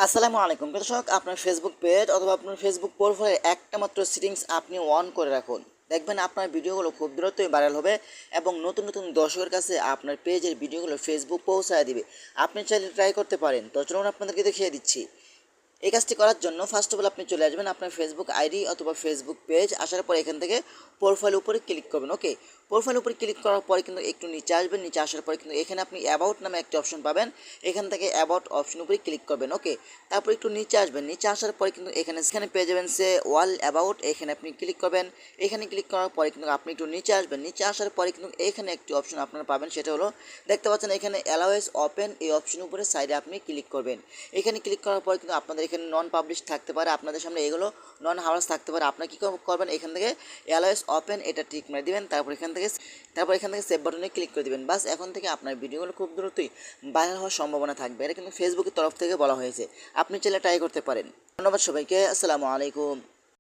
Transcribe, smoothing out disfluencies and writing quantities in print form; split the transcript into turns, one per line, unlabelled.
আসসালামু আলাইকুম দর্শক, আপনার ফেসবুক পেজ অথবা আপনার ফেসবুক প্রোফাইলে একটা মাত্র সেটিংস আপনি অন করে রাখুন। দেখবেন আপনার ভিডিওগুলো খুব দ্রুতই ভাইরাল হবে এবং নতুন নতুন দর্শকের কাছে আপনার পেজের ভিডিওগুলো ফেসবুক পৌঁছায় দিবে। আপনি চাইলে ট্রাই করতে পারেন। তো চলুন আপনাদেরকে দেখিয়ে দিচ্ছি। এই কাজটি করার জন্য ফার্স্ট অফ অল আপনি চলে আসবেন আপনার ফেসবুক আইডি অথবা ফেসবুক পেজ। আসার পর এখান থেকে প্রোফাইল উপরে ক্লিক করবেন। ওকে, প্রোফাইল উপরে ক্লিক করার পরে কিন্তু একটু নিচে আসবেন। নিচে আসার পরে কিন্তু এখানে আপনি অ্যাবাউট নামে একটি অপশন পাবেন। এখান থেকে অ্যাবাউট অপশন উপরে ক্লিক করবেন। ওকে, তারপর একটু নিচে আসবেন। নিচে আসার পরে কিন্তু এখানে পেয়ে যাবেন সে ওয়াল অ্যাবাউট। এখানে আপনি ক্লিক করবেন। এখানে ক্লিক করার পরে কিন্তু আপনি একটু নিচে আসবেন। নিচে আসার পরে কিন্তু এখানে একটি অপশন আপনারা পাবেন, সেটা হলো দেখতে পাচ্ছেন এখানে অ্যালাওয়েজ ওপেন। এই অপশন উপরে সাইডে আপনি ক্লিক করবেন। এখানে ক্লিক করার পরে কিন্তু আপনাদের এখানে নন পাবলিশ থাকতে পারে, আপনাদের সামনে এগুলো নন হাওয়ার্স থাকতে পারে। আপনার কী করবেন, এখান থেকে অ্যালাওয়েজ ওপেন এটা টিক মেরে দিবেন। তারপর এখান থেকে সেভ বাটনে ক্লিক করে দিবেন। বাস, এখন থেকে আপনার ভিডিওগুলো খুব দ্রুতই ভাইরাল হওয়ার সম্ভাবনা থাকবে। এটা কিন্তু ফেসবুকের তরফ থেকে বলা হয়েছে, আপনি চাইলে ট্রাই করতে পারেন। ধন্যবাদ সবাইকে। আসসালামু আলাইকুম।